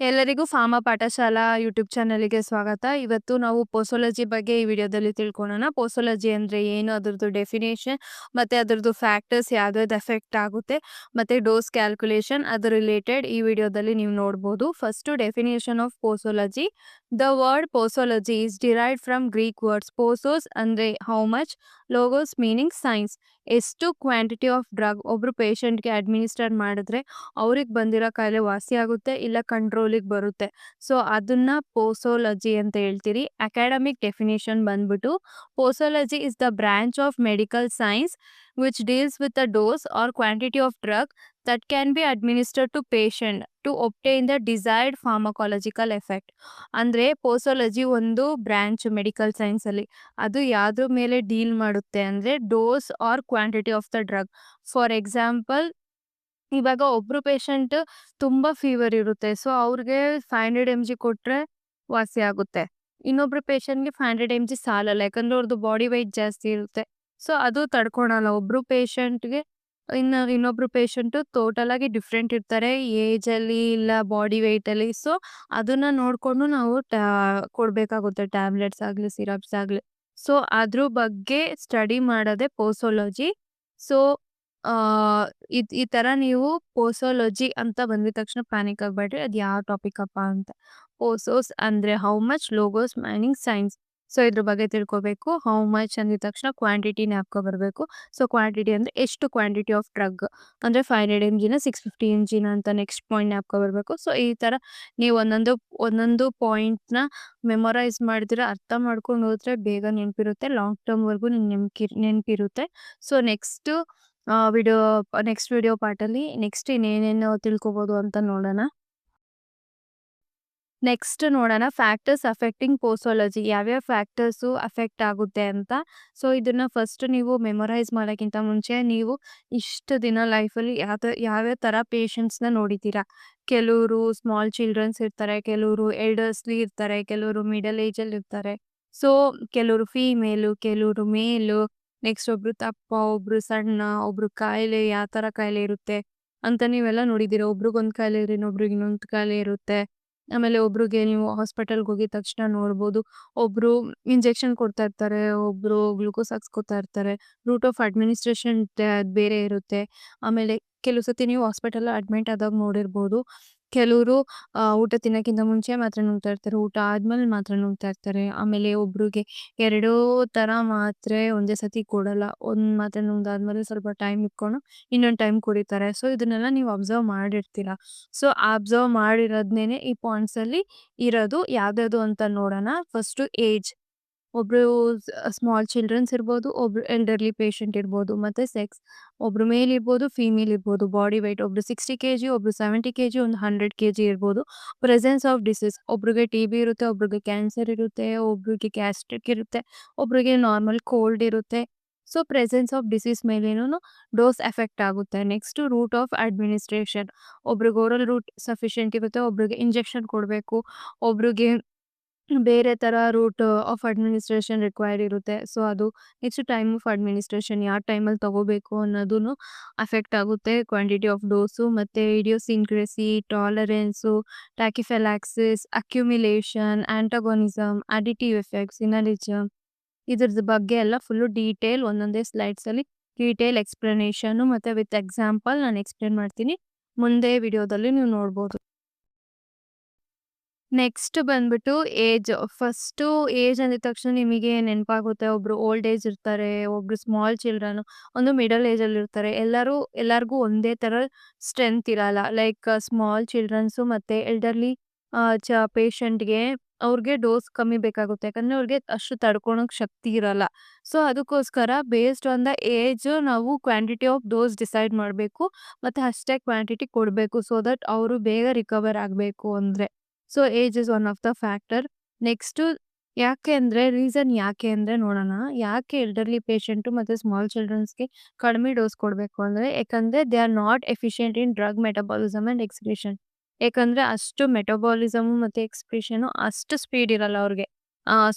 ಎಲ್ಲರಿಗೂ pharma Pathshala YouTube ಚಾನಲ್‌ಗೆ ಸ್ವಾಗತ. ಇವತ್ತು ನಾವು ಪೋಸೋಲಜಿ ಬಗ್ಗೆ ಈ ವಿಡಿಯೋದಲ್ಲಿ ತಿಳ್ಕೊಳ್ಳೋಣ. ಪೋಸೋಲಜಿ ಅಂದ್ರೆ ಏನು? ಅದರದ್ದು ಡೆಫಿನೇಷನ್ ಮತ್ತೆ ಅದರದ್ದು ಫ್ಯಾಕ್ಟರ್ಸ್ ಯಾವ್ದ್ಯಾವ್ದು ಎಫೆಕ್ಟ್ ಆಗುತ್ತೆ, ಮತ್ತೆ ಡೋಸ್ ಕ್ಯಾಲ್ಕುಲೇಷನ್ ಅದು ರಿಲೇಟೆಡ್ ಈ ವಿಡಿಯೋದಲ್ಲಿ ನೀವು ನೋಡ್ಬೋದು. First definition of posology. The word posology is derived from Greek words posos ಅಂದ್ರೆ how much, logos meaning science. ಎಷ್ಟು ಕ್ವಾಂಟಿಟಿ ಆಫ್ ಡ್ರಗ್ ಒಬ್ರು ಪೇಷಂಟ್‌ಗೆ ಅಡ್ಮಿನಿಸ್ಟರ್ ಮಾಡಿದ್ರೆ ಅವ್ರಿಗೆ ಬಂದಿರೋ ಕಾಯಿಲೆ ವಾಸಿ ಆಗುತ್ತೆ ಇಲ್ಲ ಕಂಟ್ರೋಲಿಗೆ ಬರುತ್ತೆ. ಸೊ ಅದನ್ನ ಪೋಸೋಲಜಿ ಅಂತ ಹೇಳ್ತೀರಿ. ಅಕಾಡೆಮಿಕ್ ಡೆಫಿನೇಷನ್ ಬಂದ್ಬಿಟ್ಟು posology is the branch of medical science which deals with the dose or quantity of drug that can be administered to patient to obtain the desired pharmacological effect. ಅಂದ್ರೆ posology ಒಂದು branch medical science ಅಲ್ಲಿ. ಅದು ಯಾವ್ದ್ರ ಮೇಲೆ deal ಮಾಡುತ್ತೆ ಅಂದ್ರೆ dose or quantity of the drug. For example, ಇವಾಗ ಒಬ್ರು ಪೇಷಂಟ್ ತುಂಬಾ ಫೀವರ್ ಇರುತ್ತೆ. ಸೊ ಅವ್ರಿಗೆ 500 mg ಕೊಟ್ರೆ ವಾಸಿ ಆಗುತ್ತೆ. ಇನ್ನೊಬ್ರು ಪೇಷಂಟ್‌ಗೆ 500 mg ಸಾಲಲ್ಲ. ಯಾಕಂದ್ರೆ ಅವ್ರದ್ದು ಬಾಡಿ ವೆಯ್ಟ್ ಜಾಸ್ತಿ ಇರುತ್ತೆ. ಸೊ ಅದು ತಡ್ಕೊಳಲ್ಲ. ಒಬ್ರು ಪೇಷಂಟ್‌ಗೆ ಇನ್ನೊಬ್ರು ಪೇಷಂಟು ಟೋಟಲ್ ಆಗಿ ಡಿಫ್ರೆಂಟ್ ಇರ್ತಾರೆ. ಏಜ್ ಅಲ್ಲಿ ಇಲ್ಲ ಬಾಡಿ ವೆಯ್ಟ್ ಅಲ್ಲಿ. ಸೊ ಅದನ್ನ ನೋಡ್ಕೊಂಡು ನಾವು ಕೊಡ್ಬೇಕಾಗುತ್ತೆ ಟ್ಯಾಬ್ಲೆಟ್ಸ್ ಆಗ್ಲಿ, ಸಿರಪ್ಸ್ ಆಗ್ಲಿ. ಸೊ ಅದ್ರ ಬಗ್ಗೆ ಸ್ಟಡಿ ಮಾಡೋದೇ ಪೋಸೋಲಜಿ. ಸೊ ಈ ತರ ನೀವು ಪೋಸೋಲಜಿ ಅಂತ ಬಂದಿದ ತಕ್ಷಣ ಪ್ಯಾನಿಕ್ ಆಗ್ಬೇಡ್ರಿ. ಅದು ಯಾವ ಟಾಪಿಕ್ ಅಪ್ಪ ಅಂತ. ಪೋಸೋಸ್ ಅಂದ್ರೆ how much, logos meaning science. So ಇದ್ರ ಬಗ್ಗೆ ತಿಳ್ಕೊಬೇಕು. ಹೌ ಮಚ್ ಅಂದಿದ ತಕ್ಷಣ ಕ್ವಾಂಟಿಟಿ ಜ್ಞಾಪಕ ಬರಬೇಕು. ಸೊ ಕ್ವಾಂಟಿಟಿ ಅಂದ್ರೆ ಎಷ್ಟು ಕ್ವಾಂಟಿಟಿ ಆಫ್ ಡ್ರಗ್ ಅಂದ್ರೆ 500 mgನ 650 mgನ ಅಂತ ನೆಕ್ಸ್ಟ್ ಪಾಯಿಂಟ್ ಜ್ಞಾಪಕ ಬರಬೇಕು. ಸೊ ಈ ತರ ನೀವು ಒಂದೊಂದು ಪಾಯಿಂಟ್‌ನ ಮೆಮೊರೈಸ್ ಮಾಡಿದ್ರೆ, ಅರ್ಥ ಮಾಡ್ಕೊಂಡು ಹೋದ್ರೆ ಬೇಗ ನೆನಪಿರುತ್ತೆ. ಲಾಂಗ್ ಟರ್ಮ್ ವರ್ಗೂ ನಿಮ್ಗೆ ನೆನಪಿರುತ್ತೆ. ಸೊ ವಿಡಿಯೋ ನೆಕ್ಸ್ಟ್ ವಿಡಿಯೋ ಪಾರ್ಟಲ್ಲಿ ನೆಕ್ಸ್ಟ್ ಇನ್ನೇನೇನು ತಿಳ್ಕೊಬೋದು ಅಂತ ನೋಡೋಣ. ನೆಕ್ಸ್ಟ್ ನೋಡೋಣ ಫ್ಯಾಕ್ಟರ್ಸ್ ಅಫೆಕ್ಟಿಂಗ್ ಪೋಸೋಲಜಿ. ಯಾವ್ಯಾವ ಫ್ಯಾಕ್ಟರ್ಸು ಅಫೆಕ್ಟ್ ಆಗುತ್ತೆ ಅಂತ. ಸೊ ಇದನ್ನ ಫಸ್ಟ್ ನೀವು ಮೆಮೊರೈಸ್ ಮಾಡೋಕ್ಕಿಂತ ಮುಂಚೆ ನೀವು ಇಷ್ಟು ದಿನ ಲೈಫಲ್ಲಿ ಯಾವ್ಯಾವ ಥರ ಪೇಷಂಟ್ಸ್‌ನ ನೋಡಿದ್ದೀರಾ. ಕೆಲವರು ಸ್ಮಾಲ್ ಚಿಲ್ಡ್ರನ್ಸ್ ಇರ್ತಾರೆ, ಕೆಲವರು ಎಲ್ಡರ್ಸ್ಲಿ ಇರ್ತಾರೆ, ಕೆಲವರು ಮಿಡಲ್ ಏಜಲ್ಲಿ ಇರ್ತಾರೆ. ಸೊ ಕೆಲವರು ಫೀಮೇಲು, ಕೆಲವರು ಮೇಲು, ನೆಕ್ಸ್ಟ್ ಒಬ್ರು ದಪ್ಪ, ಒಬ್ರು ಸಣ್ಣ, ಒಬ್ರು ಕಾಯಿಲೆ ಯಾವ ಥರ ಕಾಯಿಲೆ ಇರುತ್ತೆ ಅಂತ ನೀವೆಲ್ಲ ನೋಡಿದ್ದೀರಾ. ಒಬ್ರಿಗೊಂದು ಕಾಯಿಲೆ ಇದ್ರೆ ಇನ್ನೊಬ್ರಿಗೆ ಇನ್ನೊಂದು ಕಾಯಿಲೆ ಇರುತ್ತೆ. ಆಮೇಲೆ ಒಬ್ರಿಗೆ ನೀವು ಹಾಸ್ಪಿಟಲ್‌ಗೆ ಹೋಗಿದ ತಕ್ಷಣ ನೋಡ್ಬೋದು. ಒಬ್ರು ಇಂಜೆಕ್ಷನ್ ಕೊಡ್ತಾ ಇರ್ತಾರೆ, ಒಬ್ರು ಗ್ಲೂಕೋಸ್ ಹಾಕ್ಸ್ಕೊತಾ ಇರ್ತಾರೆ. ರೂಟ್ ಆಫ್ ಅಡ್ಮಿನಿಸ್ಟ್ರೇಷನ್ ಬೇರೆ ಇರುತ್ತೆ. ಆಮೇಲೆ ಕೆಲವು ಸತಿ ನೀವು ಹಾಸ್ಪಿಟಲ್ ಅಡ್ಮಿಟ್ ಆದಾಗ ನೋಡಿರ್ಬೋದು. ಕೆಲವರು ಊಟ ತಿನ್ನೋಕ್ಕಿಂತ ಮುಂಚೆ ಮಾತ್ರೆ ನುಂಗ್ತಾ ಇರ್ತಾರೆ. ಊಟ ಆದ್ಮೇಲೆ ಮಾತ್ರೆ ನುಂಗ್ತಾ ಇರ್ತಾರೆ. ಆಮೇಲೆ ಒಬ್ರಿಗೆ 2 ಥರ ಮಾತ್ರೆ ಒಂದೇ ಸತಿ ಕೊಡಲ್ಲ. ಒಂದು ಮಾತ್ರೆ ನುಂಗ್ದಾದ್ಮೇಲೆ ಸ್ವಲ್ಪ ಟೈಮ್ ಇಟ್ಕೊಂಡು ಇನ್ನೊಂದು ಟೈಮ್ ಕುಡಿತಾರೆ. ಸೊ ಇದನ್ನೆಲ್ಲ ನೀವು ಅಬ್ಸರ್ವ್ ಮಾಡಿರ್ತೀರ. ಸೊ ಅಬ್ಸರ್ವ್ ಮಾಡಿರೋದ್ನೇನೆ ಈ ಪಾಯಿಂಟ್ಸಲ್ಲಿ ಇರೋದು. ಯಾವ್ದ್ಯಾವ್ದು ಅಂತ ನೋಡೋಣ. First age. ಒಬ್ರು ಸ್ಮಾಲ್ ಚಿಲ್ಡ್ರನ್ಸ್ ಇರ್ಬೋದು, ಒಬ್ರು ಎಲ್ಡರ್ಲಿ ಪೇಷಂಟ್ ಇರ್ಬೋದು, ಮತ್ತೆ ಸೆಕ್ಸ್. ಒಬ್ರು ಮೇಲ್ ಇರ್ಬೋದು, ಫೀಮೇಲ್ ಇರ್ಬೋದು. ಬಾಡಿ ವೆಯ್ಟ್ ಒಬ್ರು 60 ಕೆಜಿ, ಒಬ್ರು 70 ಕೆಜಿ, ಒಂದು 100 ಕೆಜಿ ಇರ್ಬೋದು. Presence of disease. ಒಬ್ರಿಗೆ ಟಿ.ಬಿ ಇರುತ್ತೆ, ಒಬ್ರಿಗೆ ಕ್ಯಾನ್ಸರ್ ಇರುತ್ತೆ, ಒಬ್ರಿಗೆ ಗ್ಯಾಸ್ಟ್ರಿಕ್ ಇರುತ್ತೆ, ಒಬ್ರಿಗೆ ನಾರ್ಮಲ್ ಕೋಲ್ಡ್ ಇರುತ್ತೆ. ಸೊ ಪ್ರೆಸೆನ್ಸ್ ಆಫ್ ಡಿಸೀಸ್ ಮೇಲೇನು ಡೋಸ್ ಎಫೆಕ್ಟ್ ಆಗುತ್ತೆ. Next route of administration. ಒಬ್ರಿಗೆ ಓರಲ್ ರೂಟ್ ಸಫಿಷಿಯೆಂಟ್ ಇರುತ್ತೆ, ಒಬ್ರಿಗೆ ಇಂಜೆಕ್ಷನ್ ಕೊಡಬೇಕು, ಒಬ್ರಿಗೆ ಬೇರೆ ಥರ ರೂಟ್ ಆಫ್ ಅಡ್ಮಿನಿಸ್ಟ್ರೇಷನ್ ರಿಕ್ವೈರ್ಡ್ ಇರುತ್ತೆ. ಸೊ ಅದು ನೆಕ್ಸ್ಟ್ ಟೈಮ್ ಆಫ್ ಅಡ್ಮಿನಿಸ್ಟ್ರೇಷನ್ ಯಾವ ಟೈಮಲ್ಲಿ ತಗೋಬೇಕು ಅನ್ನೋದೂ ಅಫೆಕ್ಟ್ ಆಗುತ್ತೆ. ಕ್ವಾಂಟಿಟಿ ಆಫ್ ಡೋಸು ಮತ್ತು idiosyncrasy, tolerance, tachyphylaxis, accumulation, antagonism, additive effects, ಸಿನರ್ಜಿಸಮ್ ಇದ್ರದ್ದು ಬಗ್ಗೆ ಎಲ್ಲ ಫುಲ್ಲು ಡೀಟೇಲ್ ಒಂದೊಂದೇ ಸ್ಲೈಡ್ಸಲ್ಲಿ ಡೀಟೇಲ್ ಎಕ್ಸ್‌ಪ್ಲನೇಷನು ಮತ್ತು ವಿತ್ ಎಕ್ಸಾಂಪಲ್ ನಾನು ಎಕ್ಸ್‌ಪ್ಲೇನ್ ಮಾಡ್ತೀನಿ. ಮುಂದೆ ವಿಡಿಯೋದಲ್ಲಿ ನೀವು ನೋಡ್ಬೋದು. ನೆಕ್ಸ್ಟ್ ಬಂದ್ಬಿಟ್ಟು ಏಜ್. ಫಸ್ಟು ಏಜ್ ಅಂದಿದ ತಕ್ಷಣ ನಿಮಗೆ ನೆನಪಾಗುತ್ತೆ. ಒಬ್ರು ಓಲ್ಡ್ ಏಜ್ ಇರ್ತಾರೆ, ಒಬ್ರು ಸ್ಮಾಲ್ ಚಿಲ್ಡ್ರನ್, ಒಂದು ಮಿಡಲ್ ಏಜಲ್ಲಿ ಇರ್ತಾರೆ. ಎಲ್ಲರಿಗೂ ಒಂದೇ ಥರ ಸ್ಟ್ರೆಂತ್ ಇರಲ್ಲ. ಲೈಕ್ ಸ್ಮಾಲ್ ಚಿಲ್ಡ್ರನ್ಸು ಮತ್ತು ಎಲ್ಡರ್ಲಿ ಪೇಷಂಟ್‌ಗೆ ಅವ್ರಿಗೆ ಡೋಸ್ ಕಮ್ಮಿ ಬೇಕಾಗುತ್ತೆ. ಯಾಕಂದರೆ ಅವ್ರಿಗೆ ಅಷ್ಟು ತಡ್ಕೊಳೋಕೆ ಶಕ್ತಿ ಇರಲ್ಲ. ಸೊ ಅದಕ್ಕೋಸ್ಕರ ಬೇಸ್ಡ್ ಆನ್ ದ ಏಜ್ ನಾವು ಕ್ವಾಂಟಿಟಿ ಆಫ್ ಡೋಸ್ ಡಿಸೈಡ್ ಮಾಡಬೇಕು. ಮತ್ತು ಅಷ್ಟೇ ಕ್ವಾಂಟಿಟಿ ಕೊಡಬೇಕು. ಸೊ ದಟ್ ಅವರು ಬೇಗ ರಿಕವರ್ ಆಗಬೇಕು ಅಂದರೆ. So age is one of the factor. Next reason ಯಾಕೆ ಅಂದರೆ ನೋಡೋಣ. ಯಾಕೆ ಎಲ್ಡರ್ಲಿ ಪೇಷಂಟು ಮತ್ತು ಸ್ಮಾಲ್ ಚಿಲ್ಡ್ರನ್ಸ್‌ಗೆ ಕಡಿಮೆ ಡೋಸ್ ಕೊಡಬೇಕು ಅಂದರೆ, ಯಾಕಂದರೆ they are not efficient in drug metabolism and excretion. ಯಾಕಂದರೆ ಅಷ್ಟು ಮೆಟಬಾಲಿಸಮು ಮತ್ತು ಎಕ್ಸ್‌ಕ್ರೀಷನು ಅಷ್ಟು ಸ್ಪೀಡ್ ಇರಲ್ಲ ಅವ್ರಿಗೆ.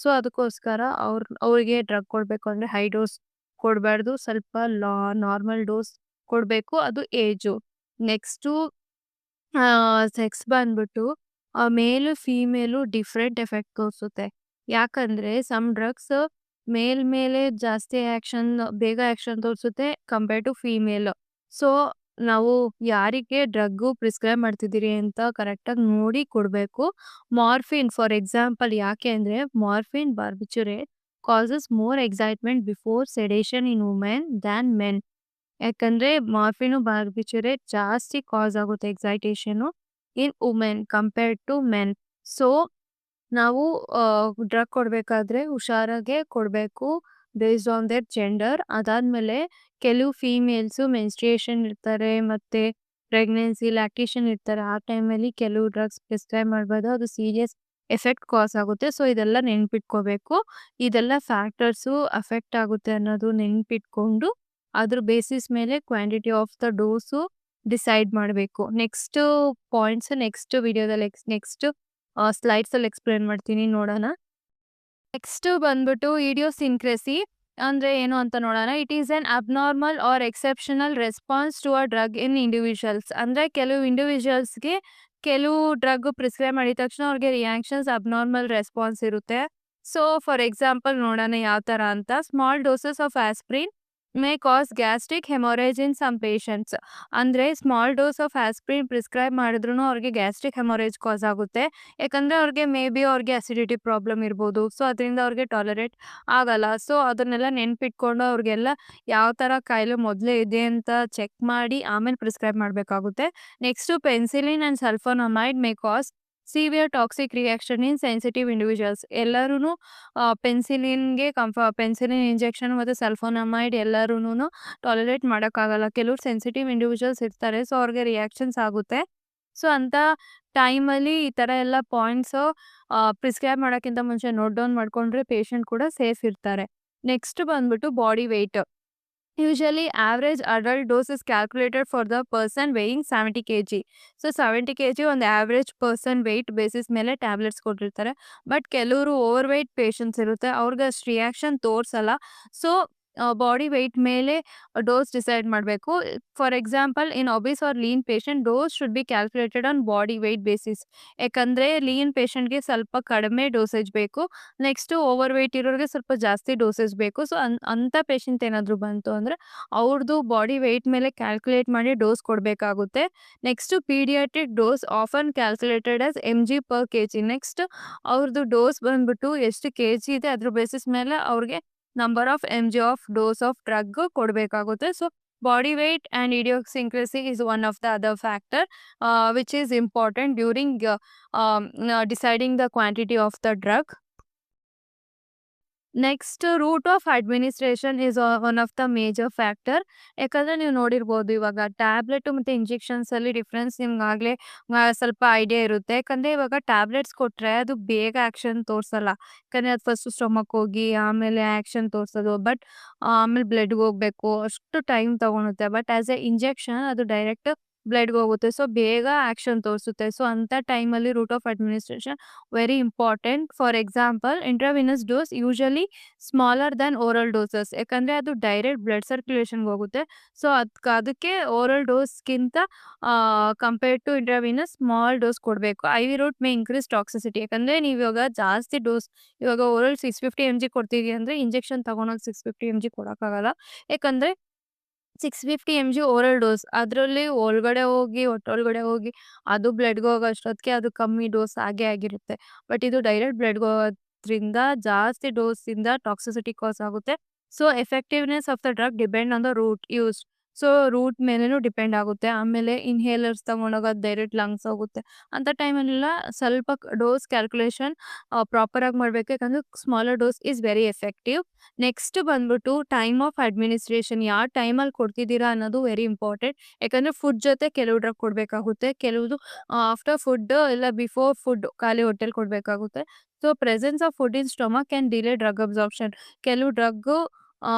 ಸೊ ಅದಕ್ಕೋಸ್ಕರ ಅವ್ರಿಗೆ ಡ್ರಗ್ ಕೊಡಬೇಕು ಅಂದರೆ ಹೈ ಡೋಸ್ ಕೊಡಬಾರ್ದು. ಸ್ವಲ್ಪ ನಾರ್ಮಲ್ ಡೋಸ್ ಕೊಡಬೇಕು. ಅದು ಏಜು. ನೆಕ್ಸ್ಟು ಸೆಕ್ಸ್ ಬಂದ್ಬಿಟ್ಟು ಮೇಲು, ಫೀಮೇಲು ಡಿಫರೆಂಟ್ ಎಫೆಕ್ಟ್ ತೋರಿಸುತ್ತೆ. ಯಾಕಂದ್ರೆ ಸಮ್ ಡ್ರಗ್ಸ್ ಮೇಲ್ ಮೇಲೆ ಜಾಸ್ತಿ ಬೇಗ ಆಕ್ಷನ್ ತೋರಿಸುತ್ತೆ ಕಂಪೇರ್ ಟು ಫೀಮೇಲ್. ಸೊ, ನಾವು ಯಾರಿಗೆ ಡ್ರಗ್ಗು ಪ್ರಿಸ್ಕ್ರೈಬ್ ಮಾಡ್ತಿದ್ದೀರಿ ಅಂತ ಕರೆಕ್ಟಾಗಿ ನೋಡಿ ಕೊಡಬೇಕು. ಮಾರ್ಫಿನ್ ಫಾರ್ ಎಕ್ಸಾಂಪಲ್ ಯಾಕೆ ಅಂದರೆ morphine barbiturate causes more excitement before sedation in women than men. ಯಾಕಂದ್ರೆ ಮಾರ್ಫಿನು ಬಾರ್ಬಿಚುರೇಟ್ ಜಾಸ್ತಿ ಕಾಸ್ ಆಗುತ್ತೆ excitation in women compared to men. So, ನಾವು ಡ್ರಗ್ ಕೊಡಬೇಕಾದ್ರೆ ಹುಷಾರಾಗೆ ಕೊಡಬೇಕು ಬೇಸ್ಡ್ ಆನ್ ದೇರ್ ಜೆಂಡರ್. ಅದಾದ್ಮೇಲೆ ಕೆಲವು ಫೀಮೇಲ್ಸು ಮೆನ್ಸ್ಟ್ರುಯೇಷನ್ ಇರ್ತಾರೆ ಮತ್ತೆ ಪ್ರೆಗ್ನೆನ್ಸಿ, ಲ್ಯಾಕ್ಟೇಷನ್ ಇರ್ತಾರೆ. ಆ ಟೈಮಲ್ಲಿ ಕೆಲವು ಡ್ರಗ್ಸ್ ಪ್ರಿಸ್ಕ್ರೈಬ್ ಮಾಡ್ಬೋದು. ಅದು ಸೀರಿಯಸ್ ಎಫೆಕ್ಟ್ ಕಾಸ್ ಆಗುತ್ತೆ. ಸೊ, ಇದೆಲ್ಲ ನೆನ್ಪಿಟ್ಕೋಬೇಕು. ಇದೆಲ್ಲ ಫ್ಯಾಕ್ಟರ್ಸು ಅಫೆಕ್ಟ್ ಆಗುತ್ತೆ ಅನ್ನೋದು ನೆನ್ಪಿಟ್ಕೊಂಡು ಅದ್ರ ಬೇಸಿಸ್ ಮೇಲೆ quantity of the dose decide ಮಾಡಬೇಕು. ನೆಕ್ಸ್ಟ್ ಪಾಯಿಂಟ್ಸ್ ನೆಕ್ಸ್ಟ್ ವಿಡಿಯೋದಲ್ಲಿ ನೆಕ್ಸ್ಟ್ ಸ್ಲೈಡ್ಸಲ್ಲಿ ಎಕ್ಸ್‌ಪ್ಲೇನ್ ಮಾಡ್ತೀನಿ ನೋಡೋಣ. ನೆಕ್ಸ್ಟ್ ಬಂದ್ಬಿಟ್ಟು ಇಡಿಯೋಸಿನ್ಕ್ರಸಿ ಅಂದ್ರೆ ಏನು ಅಂತ ನೋಡೋಣ. It is an abnormal or exceptional response to a drug in individuals. ಅಂದ್ರೆ ಕೆಲವು ಇಂಡಿವಿಜುವಲ್ಸ್‌ಗೆ ಕೆಲವು ಡ್ರಗ್ ಪ್ರಿಸ್ಕ್ರೈಬ್ ಮಾಡಿದ ತಕ್ಷಣ ಅವ್ರಿಗೆ ರಿಯಾಕ್ಷನ್ಸ್ ಅಬ್ನಾರ್ಮಲ್ ರೆಸ್ಪಾನ್ಸ್ ಇರುತ್ತೆ. ಸೊ, ಫಾರ್ ಎಕ್ಸಾಂಪಲ್ ನೋಡೋಣ ಯಾವ ಥರ ಅಂತ. Small doses of aspirin may cause gastric haemorrhage in some patients. ಅಂದರೆ ಸ್ಮಾಲ್ ಡೋಸ್ ಆಫ್ ಆಸ್ಪ್ರಿನ್ ಪ್ರಿಸ್ಕ್ರೈಬ್ ಮಾಡಿದ್ರೂ ಅವ್ರಿಗೆ ಗ್ಯಾಸ್ಟ್ರಿಕ್ ಹೆಮೊರೇಜ್ ಕಾಸ್ ಆಗುತ್ತೆ. ಯಾಕಂದರೆ ಅವ್ರಿಗೆ ಮೇ ಬಿ ಅವ್ರಿಗೆ ಅಸಿಡಿಟಿ ಪ್ರಾಬ್ಲಮ್ ಇರ್ಬೋದು. ಸೊ, ಅದರಿಂದ ಅವ್ರಿಗೆ ಟಾಲರೇಟ್ ಆಗಲ್ಲ. ಸೊ, ಅದನ್ನೆಲ್ಲ ನೆನ್ಪಿಟ್ಕೊಂಡು ಅವ್ರಿಗೆಲ್ಲ ಯಾವ ಥರ ಕಾಯಿಲೆ ಮೊದಲೇ ಇದೆ ಅಂತ ಚೆಕ್ ಮಾಡಿ ಆಮೇಲೆ ಪ್ರಿಸ್ಕ್ರೈಬ್ ಮಾಡಬೇಕಾಗುತ್ತೆ. Next penicillin and sulfonamide may cause severe toxic reaction in sensitive individuals. ಎಲ್ಲರೂ ಪೆನ್ಸಿಲಿನ್ ಇಂಜೆಕ್ಷನ್ ಮತ್ತು ಸಲ್ಫೋನಮೈಡ್ ಎಲ್ಲರೂ ಟಾಲರೇಟ್ ಮಾಡೋಕ್ಕಾಗಲ್ಲ. ಕೆಲವ್ರು ಸೆನ್ಸಿಟಿವ್ ಇಂಡಿವಿಜುವಲ್ಸ್ ಇರ್ತಾರೆ. ಸೊ, ಅವ್ರಿಗೆ ರಿಯಾಕ್ಷನ್ಸ್ ಆಗುತ್ತೆ. ಸೊ, ಅಂಥ ಟೈಮಲ್ಲಿ ಈ ಥರ ಎಲ್ಲ ಪಾಯಿಂಟ್ಸು ಪ್ರಿಸ್ಕ್ರೈಬ್ ಮಾಡೋಕ್ಕಿಂತ ಮುಂಚೆ ನೋಟ್ ಡೌನ್ ಮಾಡಿಕೊಂಡ್ರೆ ಪೇಷಂಟ್ ಕೂಡ ಸೇಫ್ ಇರ್ತಾರೆ. ನೆಕ್ಸ್ಟ್ ಬಂದ್ಬಿಟ್ಟು body weight. Usually average adult dose is calculated for the person weighing 70 kg. So, 70 kg ಒಂದು ಆವ್ರೇಜ್ ಪರ್ಸನ್ ವೆಯ್ಟ್ ಬೇಸಿಸ್ ಮೇಲೆ ಟ್ಯಾಬ್ಲೆಟ್ಸ್ ಕೊಟ್ಟಿರ್ತಾರೆ. ಬಟ್ ಕೆಲವರು ಓವರ್ ವೆಯ್ಟ್ ಪೇಷಂಟ್ಸ್ ಇರುತ್ತೆ. ಅವ್ರಿಗೆ ಅಷ್ಟು ರಿಯಾಕ್ಷನ್ ತೋರಿಸಲ್ಲ. ಸೊ, ಬಾಡಿ ವೆಯ್ಟ್ ಮೇಲೆ ಡೋಸ್ ಡಿಸೈಡ್ ಮಾಡಬೇಕು. For example in obese or lean patient dose should be calculated on body weight basis. ಯಾಕಂದರೆ ಲೀನ್ ಪೇಷಂಟ್ಗೆ ಸ್ವಲ್ಪ ಕಡಿಮೆ ಡೋಸೇಜ್ ಬೇಕು. ನೆಕ್ಸ್ಟು ಓವರ್ ವೆಯ್ಟ್ ಇರೋರಿಗೆ ಸ್ವಲ್ಪ ಜಾಸ್ತಿ ಡೋಸೇಜ್ ಬೇಕು. ಸೊ, ಅಂಥ ಪೇಷಂಟ್ ಏನಾದರೂ ಬಂತು ಅಂದರೆ ಅವ್ರದ್ದು ಬಾಡಿ ವೆಯ್ಟ್ ಮೇಲೆ ಕ್ಯಾಲ್ಕುಲೇಟ್ ಮಾಡಿ ಡೋಸ್ ಕೊಡಬೇಕಾಗುತ್ತೆ. Next paediatric dose often calculated as mg/kg. Next ಅವ್ರದ್ದು ಡೋಸ್ ಬಂದ್ಬಿಟ್ಟು ಎಷ್ಟು kg ಇದೆ ಅದ್ರ ಬೇಸಿಸ್ ಮೇಲೆ ಅವ್ರಿಗೆ number of mg of dose of drug ಕೊಡಬೇಕಾಗುತ್ತೆ. So, body weight and idiosyncrasy is one of the other factor which is important during deciding the quantity of the drug. Next route of administration is one of the major factor. ಯಾಕಂದರೆ ನೀವು ನೋಡಿರ್ಬೋದು ಇವಾಗ tablet ಮತ್ತು ಇಂಜೆಕ್ಷನ್ಸಲ್ಲಿ difference ನಿಮ್ಗಾಗಲೇ ಸ್ವಲ್ಪ idea ಇರುತ್ತೆ. ಯಾಕಂದರೆ ಇವಾಗ tablets ಕೊಟ್ಟರೆ ಅದು ಬೇಗ ಆ್ಯಕ್ಷನ್ ತೋರಿಸಲ್ಲ. ಯಾಕಂದರೆ ಅದು ಫಸ್ಟು ಸ್ಟೊಮಕ್ ಹೋಗಿ ಆಮೇಲೆ ಆ್ಯಕ್ಷನ್ ತೋರಿಸೋದು. ಬಟ್ ಆಮೇಲೆ ಬ್ಲಡ್ಗೆ ಹೋಗಬೇಕು, ಅಷ್ಟು ಟೈಮ್ ತೊಗೊಳುತ್ತೆ. ಬಟ್ ಆ್ಯಸ್ ಎ ಇಂಜೆಕ್ಷನ್ ಅದು ಡೈರೆಕ್ಟ್ ಬ್ಲಡ್ಗೆ ಹೋಗುತ್ತೆ. ಸೊ, ಬೇಗ ಆ್ಯಕ್ಷನ್ ತೋರಿಸುತ್ತೆ. ಸೊ, ಅಂಥ ಟೈಮಲ್ಲಿ route of administration very important. For example intravenous dose usually smaller than oral doses. ಯಾಕಂದರೆ ಅದು ಡೈರೆಕ್ಟ್ ಬ್ಲಡ್ ಸರ್ಕ್ಯುಲೇಷನ್ಗೆ ಹೋಗುತ್ತೆ. ಸೊ, ಅದಕ್ಕೆ ಓರಲ್ ಡೋಸ್ಗಿಂತ compared to intravenous small dose ಕೊಡಬೇಕು. IV route may increase toxicity. ಯಾಕಂದರೆ ನೀವು ಇವಾಗ ಜಾಸ್ತಿ ಡೋಸ್ ಇವಾಗ ಓರಲ್ 650 mg ಕೊಡ್ತೀವಿ ಅಂದರೆ ಇಂಜೆಕ್ಷನ್ ತೊಗೊಂಡೋಗಿ 650 mg ಕೊಡೋಕ್ಕಾಗಲ್ಲ. ಯಾಕಂದರೆ 650 mg ಓರಲ್ ಡೋಸ್ ಅದರಲ್ಲಿ ಹೊಟ್ಟೊಳಗಡೆ ಹೋಗಿ ಅದು ಬ್ಲಡ್ಗೆ ಹೋಗೋ ಅಷ್ಟೊತ್ತಿಗೆ ಅದು ಕಮ್ಮಿ ಡೋಸ್ ಆಗೇ ಆಗಿರುತ್ತೆ. ಬಟ್ ಇದು ಡೈರೆಕ್ಟ್ ಬ್ಲಡ್ಗೆ ಹೋಗೋದ್ರಿಂದ ಜಾಸ್ತಿ ಡೋಸಿಂದ ಟಾಕ್ಸಿಸಿಟಿ ಕಾಸ್ ಆಗುತ್ತೆ. So, effectiveness of the drug depend on the route used. So, route ಮೇಲೇನೂ ಡಿಪೆಂಡ್ ಆಗುತ್ತೆ. ಆಮೇಲೆ ಇನ್ಹೇಲರ್ಸ್ ತೊಗೊಂಡೋಗೋದು ಡೈರೆಕ್ಟ್ ಲಂಗ್ಸ್ ಹೋಗುತ್ತೆ. ಅಂಥ ಟೈಮಲ್ಲೆಲ್ಲ ಸ್ವಲ್ಪ ಡೋಸ್ ಕ್ಯಾಲ್ಕುಲೇಷನ್ ಪ್ರಾಪರಾಗಿ ಮಾಡಬೇಕು. ಯಾಕಂದರೆ smaller dose is very effective. Next ಬಂದ್ಬಿಟ್ಟು ಟೈಮ್ ಆಫ್ ಅಡ್ಮಿನಿಸ್ಟ್ರೇಷನ್. ಯಾವ ಟೈಮಲ್ಲಿ ಕೊಡ್ತಿದ್ದೀರಾ ಅನ್ನೋದು ವೆರಿ ಇಂಪಾರ್ಟೆಂಟ್. ಯಾಕಂದರೆ ಫುಡ್ ಜೊತೆ ಕೆಲವು ಡ್ರಗ್ ಕೊಡಬೇಕಾಗುತ್ತೆ. ಕೆಲವುದು ಆಫ್ಟರ್ ಫುಡ್ ಇಲ್ಲ ಬಿಫೋರ್ ಫುಡ್ ಖಾಲಿ ಹೊಟ್ಟೆಲಿ ಕೊಡಬೇಕಾಗುತ್ತೆ. So, presence of food in stomach can delay drug absorption. ಕೆಲವು ಡ್ರಗ್ಗು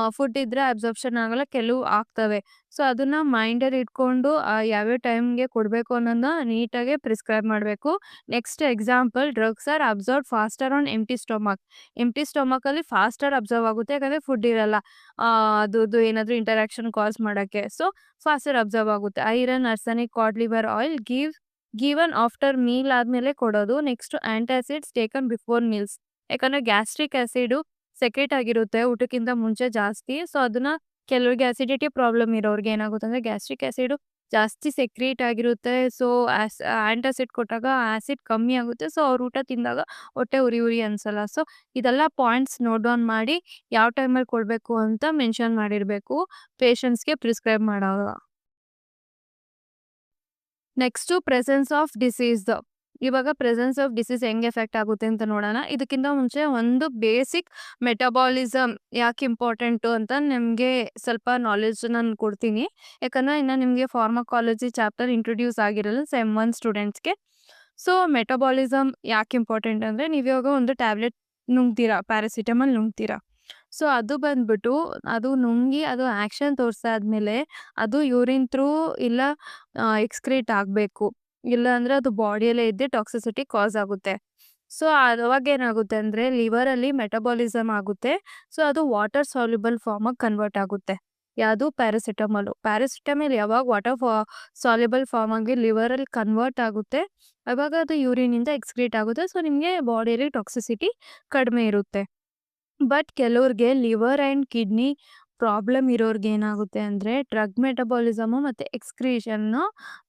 ಫುಡ್ ಇದ್ದರೆ ಅಬ್ಸಾರ್ಪ್ಷನ್ ಆಗಲ್ಲ, ಕೆಲವು ಆಗ್ತವೆ. ಸೊ, ಅದನ್ನು ಮೈಂಡಲ್ಲಿ ಇಟ್ಕೊಂಡು ಯಾವ್ಯಾವ ಟೈಮ್ಗೆ ಕೊಡಬೇಕು ಅನ್ನೋದನ್ನ ನೀಟಾಗಿ ಪ್ರಿಸ್ಕ್ರೈಬ್ ಮಾಡಬೇಕು. Next example drugs are absorb faster on empty stomach. Empty ಸ್ಟೊಮಕಲ್ಲಿ ಫಾಸ್ಟರ್ ಅಬ್ಸರ್ವ್ ಆಗುತ್ತೆ. ಯಾಕಂದರೆ ಫುಡ್ ಇರಲ್ಲ ಅದ್ರದ್ದು ಏನಾದರೂ ಇಂಟರಾಕ್ಷನ್ ಕಾಸ್ ಮಾಡೋಕ್ಕೆ. ಸೊ, ಫಾಸ್ಟರ್ ಅಬ್ಸರ್ವ್ ಆಗುತ್ತೆ. Iron, arsenic, cod liver oil give given after meal ಆದ್ಮೇಲೆ ಕೊಡೋದು. Next antacids taken before meals. ಯಾಕಂದ್ರೆ ಗ್ಯಾಸ್ಟ್ರಿಕ್ ಆಸಿಡ್ ಸೆಕ್ರೇಟ್ ಆಗಿರುತ್ತೆ ಊಟಕ್ಕಿಂತ ಮುಂಚೆ ಜಾಸ್ತಿ. ಸೊ ಅದನ್ನ ಕೆಲವ್ರಿಗೆ ಅಸಿಡಿಟಿ ಪ್ರಾಬ್ಲಮ್ ಇರೋರ್ಗೆ ಏನಾಗುತ್ತೆ ಅಂದ್ರೆ ಗ್ಯಾಸ್ಟ್ರಿಕ್ ಆಸಿಡ್ ಜಾಸ್ತಿ ಸೆಕ್ರೇಟ್ ಆಗಿರುತ್ತೆ. ಸೊ ಆಂಟಾಸಿಡ್ ಕೊಟ್ಟಾಗ ಆಸಿಡ್ ಕಮ್ಮಿ ಆಗುತ್ತೆ. ಸೊ ಅವ್ರು ಊಟ ತಿಂದಾಗ ಹೊಟ್ಟೆ ಉರಿ ಉರಿ ಅನ್ಸಲ್ಲ. ಸೊ ಇದೆಲ್ಲ ಪಾಯಿಂಟ್ಸ್ ನೋಟ್ ಡೌನ್ ಮಾಡಿ ಯಾವ ಟೈಮಲ್ಲಿ ಕೊಡಬೇಕು ಅಂತ ಮೆನ್ಷನ್ ಮಾಡಿರಬೇಕು ಪೇಷಂಟ್ಸ್ಗೆ ಪ್ರಿಸ್ಕ್ರೈಬ್ ಮಾಡುವಾಗ. Next presence of disease. ಇವಾಗ ಪ್ರೆಸೆನ್ಸ್ ಆಫ್ ಡಿಸೀಸ್ ಹೆಂಗೆ ಎಫೆಕ್ಟ್ ಆಗುತ್ತೆ ಅಂತ ನೋಡೋಣ. ಇದಕ್ಕಿಂತ ಮುಂಚೆ ಒಂದು ಬೇಸಿಕ್ ಮೆಟಬಾಲಿಸಮ್ ಯಾಕೆ ಇಂಪಾರ್ಟೆಂಟು ಅಂತ ನಿಮಗೆ ಸ್ವಲ್ಪ ನಾಲೆಡ್ಜ್ ನಾನು ಕೊಡ್ತೀನಿ. ಯಾಕಂದರೆ ಇನ್ನು ನಿಮಗೆ ಫಾರ್ಮಕಾಲಜಿ ಚಾಪ್ಟರ್ ಇಂಟ್ರೊಡ್ಯೂಸ್ ಆಗಿರಲ್ಲ ಸೆಮ್ 1 ಸ್ಟೂಡೆಂಟ್ಸ್ಗೆ. ಸೊ ಮೆಟಬಾಲಿಸಮ್ ಯಾಕೆ ಇಂಪಾರ್ಟೆಂಟ್ ಅಂದರೆ ನೀವು ಇವಾಗ ಒಂದು ಟ್ಯಾಬ್ಲೆಟ್ ನುಂಗ್ತೀರಾ, ಪ್ಯಾರಾಸಿಟಮಲ್ ನುಂಗ್ತೀರಾ. ಸೊ ಅದು ಬಂದ್ಬಿಟ್ಟು ಅದು ನುಂಗಿ ಅದು ಆ್ಯಕ್ಷನ್ ತೋರಿಸಾದ್ಮೇಲೆ ಅದು ಯೂರಿನ್ ಥ್ರೂ ಇಲ್ಲ ಎಕ್ಸ್ಕ್ರೀಟ್ ಆಗಬೇಕು. ಇಲ್ಲ ಅಂದರೆ ಅದು ಬಾಡಿಯಲ್ಲೇ ಇದ್ದು ಟಾಕ್ಸಿಸಿಟಿ ಕಾಸ್ ಆಗುತ್ತೆ. ಸೊ ಅವಾಗ ಏನಾಗುತ್ತೆ ಅಂದರೆ ಲಿವರಲ್ಲಿ ಮೆಟಬಾಲಿಸಮ್ ಆಗುತ್ತೆ. ಸೊ ಅದು ವಾಟರ್ ಸಾಲ್ಯುಬಲ್ ಫಾರ್ಮಾಗಿ ಕನ್ವರ್ಟ್ ಆಗುತ್ತೆ. ಯಾವುದು ಪ್ಯಾರಾಸಿಟಮಲ್ ಯಾವಾಗ ವಾಟರ್ ಸಾಲ್ಯುಬಲ್ ಫಾರ್ಮಾಗಿ ಲಿವರಲ್ಲಿ ಕನ್ವರ್ಟ್ ಆಗುತ್ತೆ ಆವಾಗ ಅದು ಯೂರಿನಿಂದ ಎಕ್ಸ್ಕ್ರೀಟ್ ಆಗುತ್ತೆ. ಸೊ ನಿಮಗೆ ಬಾಡಿಯಲ್ಲಿ ಟಾಕ್ಸಿಸಿಟಿ ಕಡಿಮೆ ಇರುತ್ತೆ. ಬಟ್ ಕೆಲವ್ರಿಗೆ ಲಿವರ್ ಆ್ಯಂಡ್ ಕಿಡ್ನಿ ಪ್ರಾಬ್ಲಮ್ ಇರೋರ್ಗೆ ಏನಾಗುತ್ತೆ ಅಂದರೆ ಡ್ರಗ್ ಮೆಟಬಾಲಿಸಮು ಮತ್ತು ಎಕ್ಸ್ಕ್ರೀಷನ್ನು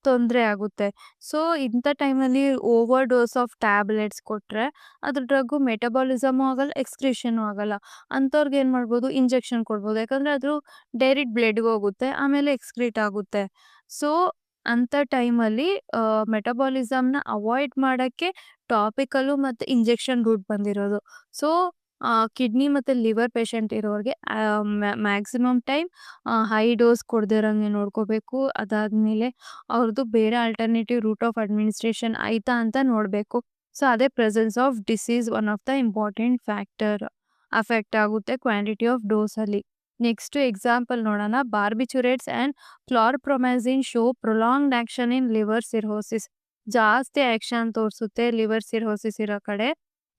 ತೊಂದರೆ ಆಗುತ್ತೆ. ಸೊ ಇಂಥ ಟೈಮಲ್ಲಿ ಓವರ್ ಡೋಸ್ ಆಫ್ ಟ್ಯಾಬ್ಲೆಟ್ಸ್ ಕೊಟ್ಟರೆ ಅದು ಡ್ರಗ್ಗು ಮೆಟಬಾಲಿಸಮು ಆಗಲ್ಲ, ಎಕ್ಸ್ಕ್ರೀಷನು ಆಗಲ್ಲ. ಅಂಥವ್ರಿಗೆ ಏನು ಮಾಡ್ಬೋದು, ಇಂಜೆಕ್ಷನ್ ಕೊಡ್ಬೋದು. ಯಾಕಂದರೆ ಅದು ಡೈರೆಕ್ಟ್ ಬ್ಲಡ್ಗೆ ಹೋಗುತ್ತೆ, ಆಮೇಲೆ ಎಕ್ಸ್ಕ್ರೀಟ್ ಆಗುತ್ತೆ. ಸೊ ಅಂಥ ಟೈಮಲ್ಲಿ ಮೆಟಬಾಲಿಸಮ್ನ ಅವಾಯ್ಡ್ ಮಾಡೋಕ್ಕೆ ಟಾಪಿಕಲ್ಲು ಮತ್ತು ಇಂಜೆಕ್ಷನ್ ರೂಟ್ ಬಂದಿರೋದು. ಸೊ ಕಿಡ್ನಿ ಮತ್ತು ಲಿವರ್ ಪೇಷಂಟ್ ಇರೋರಿಗೆ ಮ್ಯಾಕ್ಸಿಮಮ್ ಟೈಮ್ ಹೈ ಡೋಸ್ ಕೊಡದೇ ಇರೋಂಗೆ ನೋಡ್ಕೋಬೇಕು. ಅದಾದಮೇಲೆ ಅವ್ರದ್ದು ಬೇರೆ ಆಲ್ಟರ್ನೇಟಿವ್ ರೂಟ್ ಆಫ್ ಅಡ್ಮಿನಿಸ್ಟ್ರೇಷನ್ ಆಯಿತಾ ಅಂತ ನೋಡಬೇಕು. ಸೊ ಅದೇ presence of disease one of the important factor affect ಆಗುತ್ತೆ ಕ್ವಾಂಟಿಟಿ ಆಫ್ ಡೋಸಲ್ಲಿ. ನೆಕ್ಸ್ಟ್ ಎಕ್ಸಾಂಪಲ್ ನೋಡೋಣ. Barbiturates and chlorpromazine show prolonged action in liver cirrhosis. ಜಾಸ್ತಿ ಆ್ಯಕ್ಷನ್ ತೋರಿಸುತ್ತೆ ಲಿವರ್ ಸಿರ್ಹೋಸಿಸ್ ಇರೋ ಕಡೆ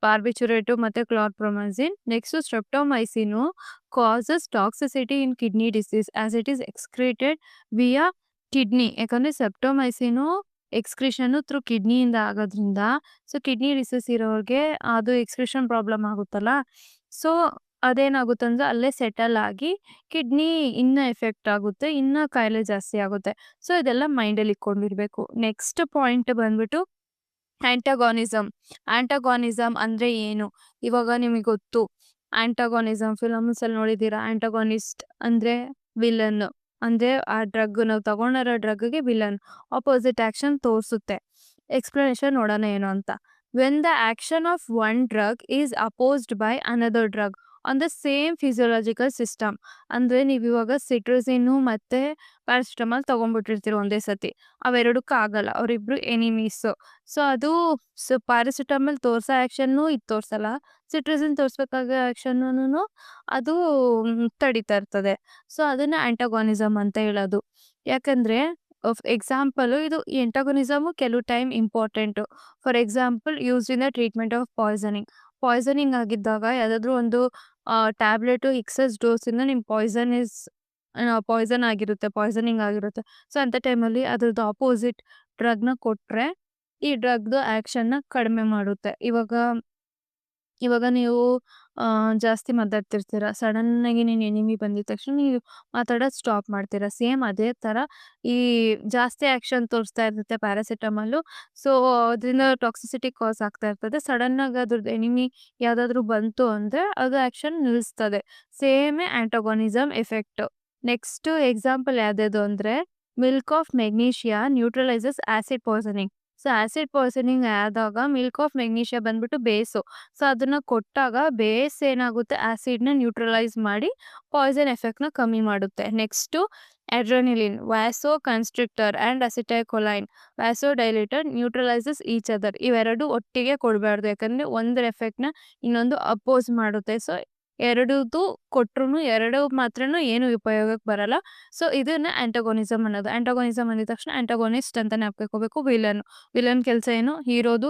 ಬಾರ್ಬಿಚುರೇಟು ಮತ್ತು chlorpromazine. Next streptomycin causes toxicity in kidney disease as it is excreted via kidney. ಯಾಕಂದರೆ streptomycin ಎಕ್ಸ್ಕ್ರಿಷನ್ನು through ಕಿಡ್ನಿಯಿಂದ ಆಗೋದ್ರಿಂದ so kidney disease ಇರೋರಿಗೆ ಅದು excretion problem ಆಗುತ್ತಲ್ಲ. ಸೊ ಅದೇನಾಗುತ್ತೆ ಅಂದರೆ ಅಲ್ಲೇ ಸೆಟಲ್ ಆಗಿ ಕಿಡ್ನಿ ಇನ್ನೂ ಎಫೆಕ್ಟ್ ಆಗುತ್ತೆ, ಇನ್ನೂ ಕಾಯಿಲೆ ಜಾಸ್ತಿ ಆಗುತ್ತೆ. ಸೊ ಇದೆಲ್ಲ ಮೈಂಡಲ್ಲಿ ಇಟ್ಕೊಂಡಿರಬೇಕು. ನೆಕ್ಸ್ಟ್ ಪಾಯಿಂಟ್ ಬಂದ್ಬಿಟ್ಟು ಆ್ಯಂಟಗಾನಿಸಮ್ ಅಂದರೆ ಏನು? ಇವಾಗ ನಿಮಗೆ ಗೊತ್ತು ಆ್ಯಂಟಗಾನಿಸಮ್ ಫಿಲಮ್ಸಲ್ಲಿ ನೋಡಿದ್ದೀರಾ. ಆ್ಯಂಟಗಾನಿಸ್ಟ್ ಅಂದರೆ ವಿಲನ್, ಅಂದರೆ ಆ ಡ್ರಗ್ ನಾವು ತಗೊಂಡಿರೋ ಡ್ರಗ್ಗೆ ವಿಲನ್ ಆಪೋಸಿಟ್ ಆ್ಯಕ್ಷನ್ ತೋರಿಸುತ್ತೆ. ಎಕ್ಸ್ಪ್ಲನೇಷನ್ ನೋಡೋಣ ಏನು ಅಂತ. When the action of one drug is opposed by another drug on the same physiological system. ಅಂದರೆ ನೀವು ಇವಾಗ ಸಿಟ್ರಸಿನ್ನು ಮತ್ತು ಪ್ಯಾರಾಸಿಟಮಲ್ ತೊಗೊಂಡ್ಬಿಟ್ಟಿರ್ತೀರ ಒಂದೇ ಸತಿ, ಅವೆರಡಕ್ಕೂ ಆಗಲ್ಲ, ಅವರಿಬ್ಬರು ಎನಿಮೀಸು. ಸೊ ಅದು ಪ್ಯಾರಾಸಿಟಮಲ್ ತೋರಿಸೋ ಆ್ಯಕ್ಷನ್ನು ಇದು ತೋರಿಸಲ್ಲ, ಸಿಟ್ರಸಿನ್ ತೋರಿಸ್ಬೇಕಾಗೋ ಆ್ಯಕ್ಷನ್ನೂ ಅದು ತಡಿತಾ ಇರ್ತದೆ. ಸೊ ಅದನ್ನು ಆ್ಯಂಟಗಾನಿಸಮ್ ಅಂತ ಹೇಳೋದು. ಯಾಕಂದರೆ ಎಕ್ಸಾಂಪಲು ಇದು ಆ್ಯಂಟಗಾನಿಸಮು ಕೆಲವು time important. For example used in the treatment of poisoning ಆಗಿದ್ದಾಗ ಯಾವುದಾದ್ರೂ ಒಂದು ಟ್ಯಾಬ್ಲೆಟು ಎಕ್ಸಸ್ ಡೋಸಿಂದ ನಿಮ್ಮ ಪಾಯ್ಸನಿಂಗ್ ಆಗಿರುತ್ತೆ. ಸೊ ಅಂಥ ಟೈಮಲ್ಲಿ ಅದ್ರದ್ದು ಆಪೋಸಿಟ್ ಡ್ರಗ್ನ ಕೊಟ್ಟರೆ ಈ ಡ್ರಗ್ದು ಆ್ಯಕ್ಷನ್ನ ಕಡಿಮೆ ಮಾಡುತ್ತೆ. ಇವಾಗ ನೀವು ಜಾಸ್ತಿ ಮಾತಾಡ್ತಿರ್ತೀರ, ಸಡನ್ನಾಗಿ ನೀನು ಎನಿಮಿ ಬಂದಿದ ತಕ್ಷಣ ನೀವು ಮಾತಾಡೋದು ಸ್ಟಾಪ್ ಮಾಡ್ತೀರಾ. ಸೇಮ್ ಅದೇ ಥರ ಈ ಜಾಸ್ತಿ ಆ್ಯಕ್ಷನ್ ತೋರಿಸ್ತಾ ಇರುತ್ತೆ ಪ್ಯಾರಾಸಿಟಮಲ್ಲು. ಸೊ ಅದರಿಂದ ಟಾಕ್ಸಿಸಿಟಿ ಕಾಸ್ ಆಗ್ತಾ ಇರ್ತದೆ. ಸಡನ್ನಾಗಿ ಅದ್ರದ್ದು ಎನಿಮಿ ಯಾವುದಾದ್ರೂ ಬಂತು ಅಂದರೆ ಅದು ಆ್ಯಕ್ಷನ್ ನಿಲ್ಲಿಸ್ತದೆ. ಸೇಮೇ ಆ್ಯಂಟಗಾನಿಸಮ್ ಎಫೆಕ್ಟು. ನೆಕ್ಸ್ಟು ಎಕ್ಸಾಂಪಲ್ ಯಾವುದ್ಯಾವುದು ಅಂದರೆ milk of magnesia neutralises acid poisoning. So acid poisoning ಆದಾಗ ಮಿಲ್ಕ್ ಆಫ್ ಮೆಗ್ನೀಷಿಯಾ ಬಂದ್ಬಿಟ್ಟು ಬೇಸು. ಸೊ ಅದನ್ನು ಕೊಟ್ಟಾಗ ಬೇಸ್ ಏನಾಗುತ್ತೆ, ಆ್ಯಸಿಡ್ನ ನ್ಯೂಟ್ರಲೈಸ್ ಮಾಡಿ ಪಾಯ್ಸನ್ ಎಫೆಕ್ಟ್ನ ಕಮ್ಮಿ ಮಾಡುತ್ತೆ. Next adrenaline vasoconstrictor and acetylcholine vasodilator neutralises each other. ಇವೆರಡು ಒಟ್ಟಿಗೆ ಕೊಡಬಾರ್ದು, ಯಾಕಂದರೆ ಒಂದರ ಎಫೆಕ್ಟ್ನ ಇನ್ನೊಂದು ಅಪೋಸ್ ಮಾಡುತ್ತೆ. ಸೊ ಎರಡೂ ಕೊಟ್ಟರು ಎರಡು ಮಾತ್ರ ಏನು ಉಪಯೋಗಕ್ಕೆ ಬರಲ್ಲ. ಸೊ ಇದನ್ನ ಆ್ಯಂಟಗಾನಿಸಮ್ ಅನ್ನೋದು. ಆ್ಯಂಟಗಾನಿಸಮ್ ಅಂದಿದ ತಕ್ಷಣ ಆ್ಯಂಟಗಾನಿಸ್ಟ್ ಅಂತ ನೆನಪಿಟ್ಕೋಬೇಕು. ವಿಲನ್ ಕೆಲಸ ಏನು, ಹೀರೋದು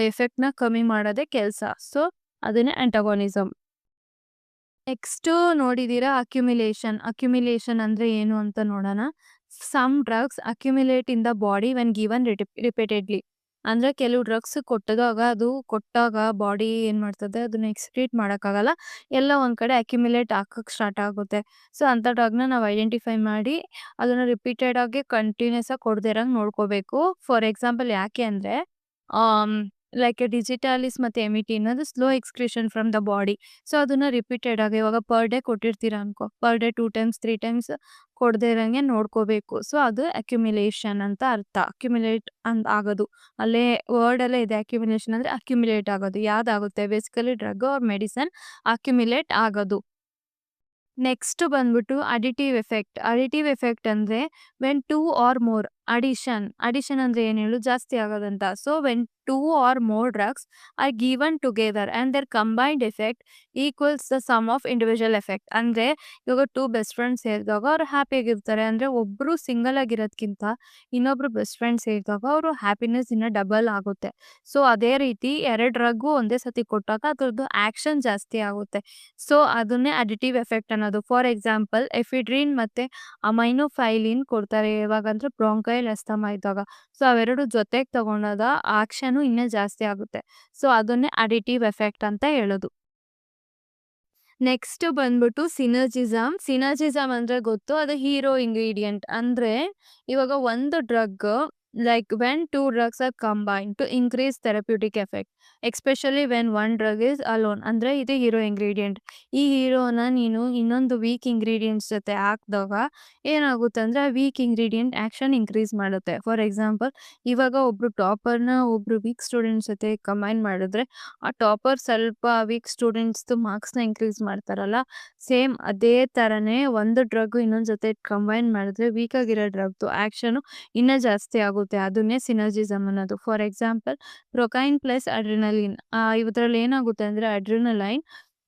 ಎಫೆಕ್ಟ್ನ ಕಮ್ಮಿ ಮಾಡೋದೇ ಕೆಲಸ. ಸೊ ಅದನ್ನೇ ಆ್ಯಂಟಗಾನಿಸಮ್. ನೆಕ್ಸ್ಟು ನೋಡಿದ್ದೀರಾ ಅಕ್ಯುಮಿಲೇಷನ್ ಅಂದರೆ ಏನು ಅಂತ ನೋಡೋಣ. Some drugs accumulate in the body when given repeatedly. ಅಂದ್ರೆ ಕೆಲವು ಡ್ರಗ್ಸ್ ಕೊಟ್ಟಾಗ ಬಾಡಿ ಏನ್ ಮಾಡ್ತದೆ, ಅದನ್ನ ಎಕ್ಸ್‌ಕ್ರೀಟ್ ಮಾಡಕ್ಕಾಗಲ್ಲ. ಎಲ್ಲೋ ಒಂದ್ ಕಡೆ ಅಕ್ಯುಮುಲೇಟ್ ಆಗಕ್ ಸ್ಟಾರ್ಟ್ ಆಗುತ್ತೆ. ಸೊ ಅಂತ ಡ್ರಗ್‌ನ ನಾವು ಐಡೆಂಟಿಫೈ ಮಾಡಿ ಅದನ್ನ ರಿಪೀಟೆಡ್ ಆಗಿ ಕಂಟಿನ್ಯೂಸ್ ಆಗಿ ಕೊಡದೇ ಇರಂಗ್ ನೋಡ್ಕೋಬೇಕು. ಫಾರ್ ಎಕ್ಸಾಂಪಲ್ ಯಾಕೆ ಅಂದ್ರೆ ಆಮ್ ಲೈಕ್ ಡಿಜಿಟಾಲಿಸ್ ಮತ್ತೆ ಎಮಿಟಿ ಅನ್ನೋದು slow excretion from the body. So ಅದನ್ನ ರಿಪೀಟೆಡ್ ಆಗಿ ಇವಾಗ ಪರ್ ಡೇ ಕೊಟ್ಟಿರ್ತೀರಾ ಅನ್ಕೋ. ಪರ್ ಡೇ 2 ಟೈಮ್ಸ್ 3 ಟೈಮ್ಸ್ ಕೊಡದೇ ಇರಂಗೆ ನೋಡ್ಕೋಬೇಕು. ಸೊ ಅದು ಅಕ್ಯುಮುಲೇಷನ್ ಅಂತ ಅರ್ಥ. ಅಕ್ಯುಮುಲೇಟ್ ಆಗೋದು. ಅಲ್ಲೇ ವರ್ಡ್ ಅಲ್ಲೇ ಇದೆ, ಅಕ್ಯುಮುಲೇಷನ್ ಅಂದ್ರೆ ಅಕ್ಯುಮುಲೇಟ್ ಆಗೋದು. ಯಾವ್ದಾಗುತ್ತೆ? Basically drug or medicine accumulate ಆಗೋದು. ನೆಕ್ಸ್ಟ್ ಬಂದ್ಬಿಟ್ಟು ಅಡಿಟಿವ್ ಎಫೆಕ್ಟ್. ಅಡಿಟಿವ್ ಎಫೆಕ್ಟ್ ಅಂದ್ರೆ ವೆನ್ 2 ಆರ್ ಮೋರ್ ಅಡಿಷನ್ ಅಂದ್ರೆ ಏನ್ ಹೇಳು? ಜಾಸ್ತಿ ಆಗೋದಂತ. So when 2 or more drugs are given together and their combined effect equals the sum of individual effect. ಅಂದ್ರೆ ಇವಾಗ 2 ಬೆಸ್ಟ್ ಫ್ರೆಂಡ್ಸ್ ಸೇರಿದಾಗ ಅವ್ರು ಹ್ಯಾಪಿಯಾಗಿರ್ತಾರೆ. ಅಂದ್ರೆ ಒಬ್ರು ಸಿಂಗಲ್ ಆಗಿರೋದ್ಕಿಂತ ಇನ್ನೊಬ್ರು ಬೆಸ್ಟ್ ಫ್ರೆಂಡ್ಸ್ ಸೇರಿದಾಗ ಅವರು ಹ್ಯಾಪಿನೆಸ್ ಇನ್ನ ಡಬಲ್ ಆಗುತ್ತೆ. ಸೊ ಅದೇ ರೀತಿ 2 ಡ್ರಗ್ಗು ಒಂದೇ ಸತಿ ಕೊಟ್ಟಾಗ ಅದ್ರದ್ದು ಆಕ್ಷನ್ ಜಾಸ್ತಿ ಆಗುತ್ತೆ. ಸೊ ಅದನ್ನೇ ಅಡಿಟಿವ್ ಎಫೆಕ್ಟ್ ಅನ್ನೋದು. ಫಾರ್ ಎಕ್ಸಾಂಪಲ್ ಎಫಿಡ್ರಿನ್ ಮತ್ತೆ ಅಮೈನೋಫೈಲಿನ್ ಕೊಡ್ತಾರೆ ಯಾವಾಗಂದ್ರೆ ಬ್ರಾಂಕೈಲ್ ಅಸ್ತಮಾ ಇದ್ದಾಗ. ಸೊ ಅವೆರಡು ಜೊತೆಗೆ ತಗೊಂಡಾಗ ಆಕ್ಷನ್ ಇನ್ನೂ ಜಾಸ್ತಿ ಆಗುತ್ತೆ. ಸೊ ಅದನ್ನೇ ಅಡಿಟಿವ್ ಎಫೆಕ್ಟ್ ಅಂತ ಹೇಳೋದು. ನೆಕ್ಸ್ಟ್ ಬಂದ್ಬಿಟ್ಟು ಸಿನರ್ಜಿಸಮ್ ಅಂದ್ರೆ ಗೊತ್ತು, ಅದು ಹೀರೋ ಇಂಗ್ರೀಡಿಯೆಂಟ್. ಅಂದ್ರೆ ಇವಾಗ ಒಂದು drug like when 2 drugs are combined to increase therapeutic effect especially when 1 drug is alone. ಅಂದ್ರೆ ಇದು ಹೀರೋ ಇಂಗ್ರೀಡಿಯೆಂಟ್. ಈ ಹೀರೋನ ನೀನು ಇನ್ನೊಂದು ವೀಕ್ ಇಂಗ್ರೀಡಿಯೆಂಟ್ಸ್ ಜೊತೆ ಹಾಕಿದಾಗ ಏನಾಗುತ್ತೆ ಅಂದ್ರೆ ಆ ವೀಕ್ ಇಂಗ್ರೀಡಿಯೆಂಟ್ ಆಕ್ಷನ್ ಇನ್ಕ್ರೀಸ್ ಮಾಡುತ್ತೆ. ಫಾರ್ ಎಕ್ಸಾಂಪಲ್ ಇವಾಗ ಒಬ್ರು ಟಾಪರ್ನ ಒಬ್ರು ವೀಕ್ ಸ್ಟೂಡೆಂಟ್ಸ್ ಜೊತೆ ಕಂಬೈನ್ ಮಾಡಿದ್ರೆ ಆ ಟಾಪರ್ ಸ್ವಲ್ಪ ವೀಕ್ ಸ್ಟೂಡೆಂಟ್ಸ್ದು ಮಾರ್ಕ್ಸ್ನ ಇನ್ಕ್ರೀಸ್ ಮಾಡ್ತಾರಲ್ಲ, ಸೇಮ್ ಅದೇ ಥರನೇ ಒಂದು ಡ್ರಗ್ ಇನ್ನೊಂದು ಜೊತೆ ಕಂಬೈನ್ ಮಾಡಿದ್ರೆ ವೀಕ್ ಆಗಿರೋ ಡ್ರಗ್ದು ಆ್ಯಕ್ಷನು ಇನ್ನೂ ಜಾಸ್ತಿ ಆಗುತ್ತೆ. ಅದನ್ನೇ ಸಿನರ್ಜಿಸಮ್ ಅನ್ನೋದು. For example procaine plus adrenaline. ಇದರಲ್ಲಿ ಏನಾಗುತ್ತೆ ಅಂದರೆ ಅಡ್ರಿನಲೈನ್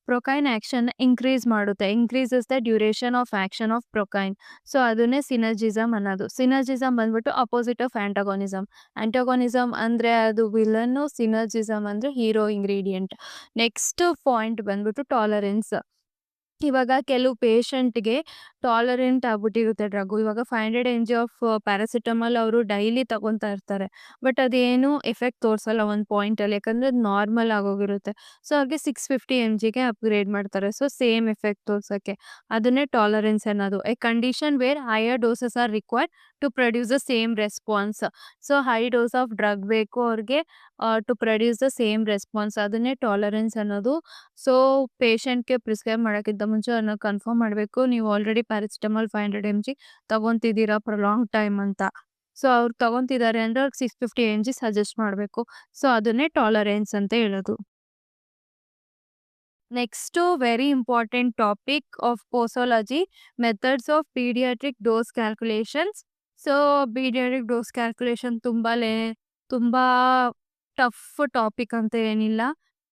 ಪ್ರೊಕೈನ್ ಆ್ಯಕ್ಷನ್ ಇನ್ಕ್ರೀಸ್ ಮಾಡುತ್ತೆ. Increases the duration of action of procaine. So ಅದನ್ನೇ ಸಿನರ್ಜಿಸಮ್ ಅನ್ನೋದು. ಸಿನರ್ಜಿಸಮ್ ಬಂದ್ಬಿಟ್ಟು ಅಪೋಸಿಟ್ ಆಫ್ ಆಂಟಗೋನಿಸಮ್. ಆಂಟಗೋನಿಸಮ್ ಅಂದರೆ ಅದು ವಿಲನ್ನು, ಸಿನರ್ಜಿಸಮ್ ಅಂದರೆ ಹೀರೋ ಇಂಗ್ರೀಡಿಯೆಂಟ್. ನೆಕ್ಸ್ಟ್ ಪಾಯಿಂಟ್ ಬಂದ್ಬಿಟ್ಟು ಟಾಲರೆನ್ಸ್. ಇವಾಗ ಕೆಲವು ಪೇಷಂಟ್‌ಗೆ ಟಾಲರೆಂಟ್ ಆಗ್ಬಿಟ್ಟಿರುತ್ತೆ ಡ್ರಗ್ಗು. ಇವಾಗ 500 mg ಆಫ್ ಪ್ಯಾರಾಸಿಟಮಾಲ್ ಅವರು ಡೈಲಿ ತಗೊಂತಾ ಇರ್ತಾರೆ. ಬಟ್ ಅದೇನು ಎಫೆಕ್ಟ್ ತೋರಿಸಲ್ಲ ಒಂದು ಪಾಯಿಂಟಲ್ಲಿ. ಯಾಕಂದ್ರೆ ಅದು ನಾರ್ಮಲ್ ಆಗೋಗಿರುತ್ತೆ. ಸೊ ಅವ್ರಿಗೆ 650 mgಗೆ ಅಪ್‌ಗ್ರೇಡ್ ಮಾಡ್ತಾರೆ. ಸೊ ಸೇಮ್ ಎಫೆಕ್ಟ್ ತೋರ್ಸಕ್ಕೆ. ಅದನ್ನೇ ಟಾಲರೆನ್ಸ್ ಅನ್ನೋದು. A condition where higher doses are required to produce the same response. So high dose of drug ಬೇಕು ಅವ್ರಿಗೆ to produce the same response. ಅದನ್ನೇ ಟಾಲರೆನ್ಸ್ ಅನ್ನೋದು. ಸೊ ಪೇಷಂಟ್‌ಗೆ ಪ್ರಿಸ್ಕ್ರೈಬ್ ಮಾಡೋಕ್ಕಿಂತ ಮುಂಚೆ ಅದನ್ನ ಕನ್ಫರ್ಮ್ ಮಾಡಬೇಕು. ನೀವು ಆಲ್ರೆಡಿ ಪ್ಯಾರಾಸಿಟಮಾಲ್ 500 mg ತಗೊಂತಿದ್ದೀರಾ ಫಾರ್ ಲಾಂಗ್ ಟೈಮ್ ಅಂತ. ಸೊ ಅವ್ರು ತಗೊಂತಿದ್ದಾರೆ ಅಂದ್ರೆ ಅವ್ರಿಗೆ 650 mg ಸಜೆಸ್ಟ್ ಮಾಡಬೇಕು. ಸೊ ಅದನ್ನೇ ಟಾಲರೆನ್ಸ್ ಅಂತ ಹೇಳೋದು. Next very important topic of posology, methods of paediatric dose calculations. So paediatric dose calculation ತುಂಬಾ ಟಫ್ ಟಾಪಿಕ್ ಅಂತ ಏನಿಲ್ಲ.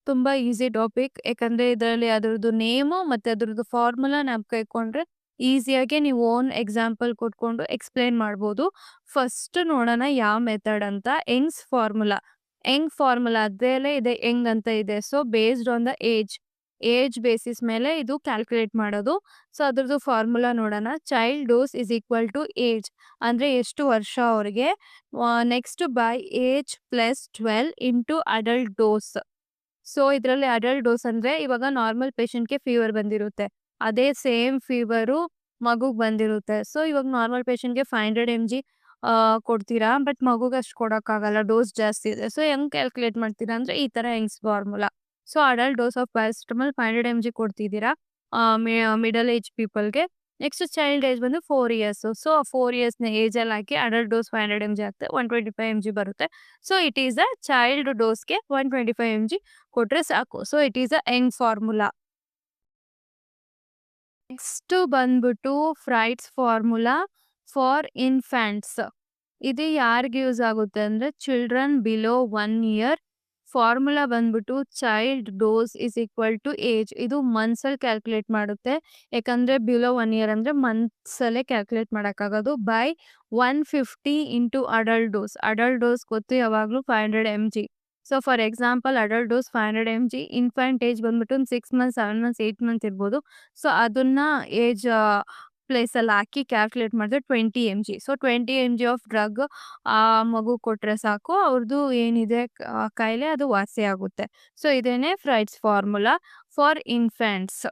ತುಂಬಾ ಈಸಿ ಟಾಪಿಕ್. ಯಾಕಂದ್ರೆ ಇದರಲ್ಲಿ ಅದ್ರದ್ದು ನೇಮು ಮತ್ತೆ ಅದ್ರದ್ದು ಫಾರ್ಮುಲಾ ಜ್ಞಾಪಕ ಇಟ್ಕೊಂಡ್ರೆ ಈಸಿಯಾಗಿ ನೀವು ಓನ್ ಎಕ್ಸಾಂಪಲ್ ಕೊಟ್ಕೊಂಡು ಎಕ್ಸ್‌ಪ್ಲೇನ್ ಮಾಡ್ಬೋದು. ಫಸ್ಟ್ ನೋಡೋಣ ಯಾವ ಮೆಥಡ್ ಅಂತ. ಯಂಗ್ ಫಾರ್ಮುಲಾ ಅದ್ರಲ್ಲೇ ಇದೆ, ಯಂಗ್ ಅಂತ ಇದೆ. So based on the age basis ಮೇಲೆ ಇದು ಕ್ಯಾಲ್ಕುಲೇಟ್ ಮಾಡೋದು. ಸೊ ಅದ್ರದ್ದು ಫಾರ್ಮುಲಾ ನೋಡೋಣ. Child dose is equal to age ಅಂದ್ರೆ ಎಷ್ಟು ವರ್ಷ ಅವ್ರಿಗೆ. Next by age plus 12 into adult dose. So ಇದರಲ್ಲಿ ಅಡಲ್ಟ್ ಡೋಸ್ ಅಂದ್ರೆ ಇವಾಗ ನಾರ್ಮಲ್ ಪೇಷಂಟ್‌ಗೆ ಫೀವರ್ ಬಂದಿರುತ್ತೆ. ಅದೇ ಸೇಮ್ ಫೀವರು ಮಗುಗೆ ಬಂದಿರುತ್ತೆ. ಸೊ ಇವಾಗ ನಾರ್ಮಲ್ ಪೇಷಂಟ್‌ಗೆ 500 mg ಕೊಡ್ತೀರಾ. ಬಟ್ ಮಗುಗೆ ಅಷ್ಟು ಕೊಡೋಕ್ಕಾಗಲ್ಲ, ಡೋಸ್ ಜಾಸ್ತಿ ಇದೆ. ಸೊ ಹೆಂಗ್ ಕ್ಯಾಲ್ಕುಲೇಟ್ ಮಾಡ್ತೀರಾ ಅಂದ್ರೆ ಈ ಥರ Young's formula. So adult dose of paracetamol 500 mg ಕೊಡ್ತಿದ್ದೀರಾ ಮಿಡಲ್ ಏಜ್ ಪೀಪಲ್‌ಗೆ. ನೆಕ್ಸ್ಟ್ ಚೈಲ್ಡ್ ಏಜ್ ಬಂದು 4 ಇಯರ್ಸ್. ಸೊ 4 ಇಯರ್ಸ್‌ನ ಏಜಲ್ಲಿ ಹಾಕಿ ಅಡಲ್ಟ್ ಡೋಸ್ 500 mg ಹಾಕ್ತೆ 125 mg ಬರುತ್ತೆ. So it is a child ಡೋಸ್‌ಗೆ 125 mg ಕೊಟ್ರೆ ಸಾಕು. So it is a Young formula. Next ಬಂದ್ಬಿಟ್ಟು ಫ್ರೈಡ್ಸ್ ಫಾರ್ಮುಲಾ ಫಾರ್ ಇನ್ಫ್ಯಾಂಟ್ಸ್. ಇದು ಯಾರಿಗೆ ಯೂಸ್ ಆಗುತ್ತೆ ಅಂದ್ರೆ ಚಿಲ್ಡ್ರನ್ ಬಿಲೋ 1 ಇಯರ್. ಫಾರ್ಮುಲಾ ಬಂದ್ಬಿಟ್ಟು child dose is equal to age. ಇದು ಮಂತ್ಸಲ್ಲಿ ಕ್ಯಾಲ್ಕುಲೇಟ್ ಮಾಡುತ್ತೆ. ಯಾಕಂದ್ರೆ ಬಿಲೋ 1 ಇಯರ್ ಅಂದ್ರೆ ಮಂತ್ಸಲ್ಲೇ ಕ್ಯಾಲ್ಕುಲೇಟ್ ಮಾಡೋಕ್ಕಾಗೋದು. By 150 into adult dose. Adult dose ಗೊತ್ತು ಯಾವಾಗಲೂ 500 mg. So for example adult dose 500 mg. Infant age ಬಂದ್ಬಿಟ್ಟು 6 ಮಂತ್ಸ್ 7 ಮಂತ್ಸ್ 8 ಮಂತ್ಸ್ ಇರ್ಬೋದು. ಸೊ ಅದನ್ನ ಏಜ್ ಪ್ಲೇಸಲ್ಲಿ ಹಾಕಿ ಕ್ಯಾಲ್ಕುಲೇಟ್ ಮಾಡಿದ್ರೆ 20 mg. So 20 mg of drug ಆ ಮಗು ಕೊಟ್ರೆ ಸಾಕು, ಅವ್ರದ್ದು ಏನಿದೆ ಕಾಯಿಲೆ ಅದು ವಾಸಿ ಆಗುತ್ತೆ. ಸೊ ಇದೇನೆ Fried's formula for infants.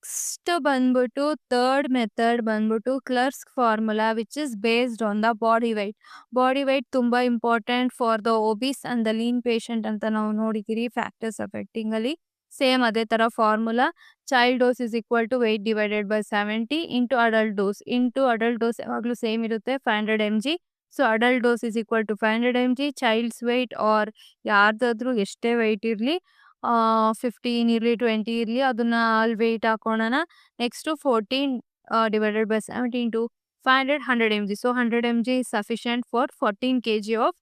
Next ಬಂದ್ಬಿಟ್ಟು ಥರ್ಡ್ ಮೆಥಡ್ ಬಂದ್ಬಿಟ್ಟು Clark's formula which is based on the body weight. Body weight ತುಂಬಾ important for the obese and the lean patient ಅಂತ ನಾವು ನೋಡಿದ್ದೀರಿ ಫ್ಯಾಕ್ಟರ್ಸ್ ಅಫೆಕ್ಟಿಂಗ್ ಅಲ್ಲಿ. ಸೇಮ್ ಅದೇ ತರ formula. Child dose is equal to weight divided by 70 into adult dose. Into adult dose ಯಾವಾಗಲೂ same ಇರುತ್ತೆ 500 mg. So adult dose is equal to 500 mg. Child's weight R ಯಾರ್ದಾದ್ರೂ ಎಷ್ಟೇ weight ಇರಲಿ, 15 ಇರಲಿ 20 ಇರಲಿ, ಅದನ್ನ ಅಲ್ಲಿ ವೆಯ್ಟ್ ಹಾಕೋಣ. Next 14 divided by 70 into 500 100 mg. So 100 mg is sufficient for 14 kg of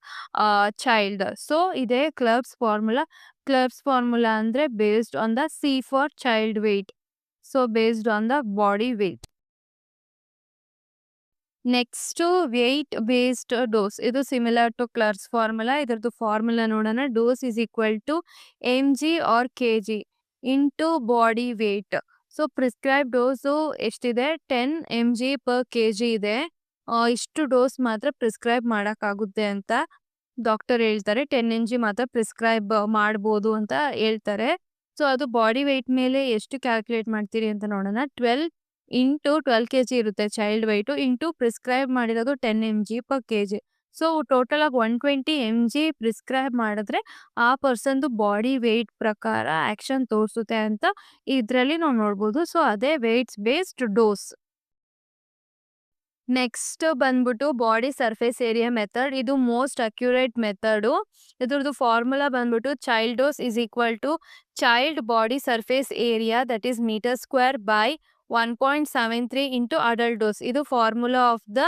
child. So ಇದೇ ಕ್ಲಬ್ಸ್ ಫಾರ್ಮುಲಾ. ಕ್ಲಬ್ಸ್ ಫಾರ್ಮುಲಾ ಅಂದ್ರೆ based on the C for child weight. So based on the body weight. Next weight based dose. ಇದು similar to Clark's formula. ಇದರದ್ದು formula ನೋಡೋಣ. Dose is equal to mg or kg into body weight. So prescribe dose ಎಷ್ಟಿದೆ? 10 mg per kg ಇದೆ. ಇಷ್ಟು dose ಮಾತ್ರ prescribe ಮಾಡೋಕ್ಕಾಗುತ್ತೆ ಅಂತ doctor ಹೇಳ್ತಾರೆ. 10 mg ಮಾತ್ರ ಪ್ರಿಸ್ಕ್ರೈಬ್ ಮಾಡ್ಬೋದು ಅಂತ ಹೇಳ್ತಾರೆ. ಸೊ ಅದು ಬಾಡಿ ವೆಯ್ಟ್ ಮೇಲೆ ಎಷ್ಟು ಕ್ಯಾಲ್ಕುಲೇಟ್ ಮಾಡ್ತೀರಿ ಅಂತ ನೋಡೋಣ. 12 ಇಂಟು 12 kg ಇರುತ್ತೆ ಚೈಲ್ಡ್ ವೆಯ್ಟು, ಇಂಟು ಪ್ರಿಸ್ಕ್ರೈಬ್ ಮಾಡಿರೋದು 10 mg per kg. So total ಆಗಿ 120 mg ಪ್ರಿಸ್ಕ್ರೈಬ್ ಮಾಡಿದ್ರೆ ಆ ಪರ್ಸನ್ದು ಬಾಡಿ ವೆಯ್ಟ್ ಪ್ರಕಾರ ಆಕ್ಷನ್ ತೋರಿಸುತ್ತೆ ಅಂತ ಇದರಲ್ಲಿ ನಾವು ನೋಡ್ಬೋದು. ಸೊ ಅದೇ ವೆಯ್ಟ್ಸ್ ಬೇಸ್ಡ್ ಡೋಸ್. ನೆಕ್ಸ್ಟ್ ಬಂದ್ಬಿಟ್ಟು ಬಾಡಿ ಸರ್ಫೇಸ್ ಏರಿಯಾ ಮೆಥಡ್. ಇದು ಮೋಸ್ಟ್ ಅಕ್ಯುರೇಟ್ ಮೆಥಡು. ಇದ್ರದ್ದು ಫಾರ್ಮುಲಾ ಬಂದ್ಬಿಟ್ಟು child dose is equal to child body surface area that is metre square by 1.73 into adult dose. ಇದು formula of the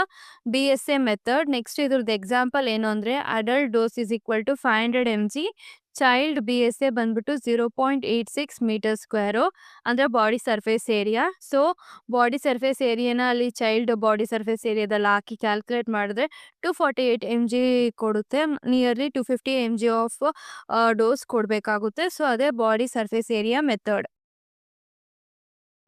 BSA method. Next ಇದ್ರದ್ದು example ಏನು ಅಂದರೆ adult dose is equal to 500 mg. Child BSA ಬಂದ್ಬಿಟ್ಟು 0.86 metre square ಅಂದರೆ body surface area. So body surface ಏರಿಯಾನ ಅಲ್ಲಿ child body surface ಏರಿಯಾದಲ್ಲಿ ಹಾಕಿ calculate ಮಾಡಿದ್ರೆ 248 mg ಕೊಡುತ್ತೆ. ನಿಯರ್ಲಿ 250 mg ಆಫ್ ಡೋಸ್ ಕೊಡಬೇಕಾಗುತ್ತೆ. ಸೊ ಅದೇ body surface area method.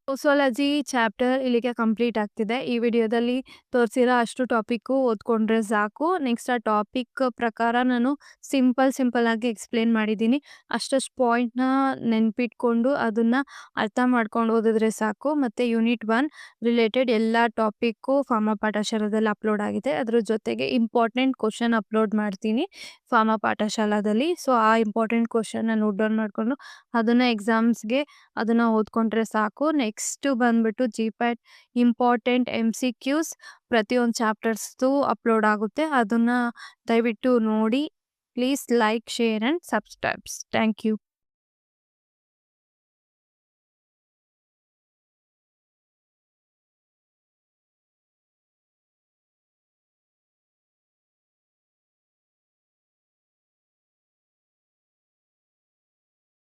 Sociology chapter ಇಲ್ಲಿಗೆ ಕಂಪ್ಲೀಟ್ ಆಗ್ತಿದೆ. ಈ ವಿಡಿಯೋದಲ್ಲಿ ತೋರಿಸಿರೋ ಅಷ್ಟು ಟಾಪಿಕ್ಕು ಓದ್ಕೊಂಡ್ರೆ ಸಾಕು. ನೆಕ್ಸ್ಟ್ ಆ ಟಾಪಿಕ್ ಪ್ರಕಾರ ನಾನು ಸಿಂಪಲ್ ಆಗಿ ಎಕ್ಸ್ಪ್ಲೇನ್ ಮಾಡಿದ್ದೀನಿ. ಅಷ್ಟಷ್ಟು ಪಾಯಿಂಟ್ನ ನೆನ್ಪಿಟ್ಕೊಂಡು ಅದನ್ನು ಅರ್ಥ ಮಾಡ್ಕೊಂಡು ಓದಿದ್ರೆ ಸಾಕು. ಮತ್ತು ಯೂನಿಟ್ 1 ರಿಲೇಟೆಡ್ ಎಲ್ಲ ಟಾಪಿಕ್ಕು ಫಾರ್ಮಾ ಪಾಠಶಾಲಾದಲ್ಲಿ ಅಪ್ಲೋಡ್ ಆಗಿದೆ. ಅದ್ರ ಜೊತೆಗೆ ಇಂಪಾರ್ಟೆಂಟ್ ಕ್ವಶನ್ ಅಪ್ಲೋಡ್ ಮಾಡ್ತೀನಿ ಫಾರ್ಮಾ ಪಾಠಶಾಲಾದಲ್ಲಿ. ಸೊ ಆ ಇಂಪಾರ್ಟೆಂಟ್ ಕ್ವಶನ್ನ ನೋಟ್ ಡೌನ್ ಮಾಡಿಕೊಂಡು ಅದನ್ನು ಎಕ್ಸಾಮ್ಸ್ಗೆ ಅದನ್ನು ಓದ್ಕೊಂಡ್ರೆ ಸಾಕು. ನೆಕ್ಸ್ಟ್ ಬಂದ್ಬಿಟ್ಟು GPAT ಇಂಪಾರ್ಟೆಂಟ್ MCQs ಪ್ರತಿಯೊಂದು ಚಾಪ್ಟರ್ಸ್ದು ಅಪ್ಲೋಡ್ ಆಗುತ್ತೆ. ಅದನ್ನು ದಯವಿಟ್ಟು ನೋಡಿ. Please like, share and subscribes. Thank you.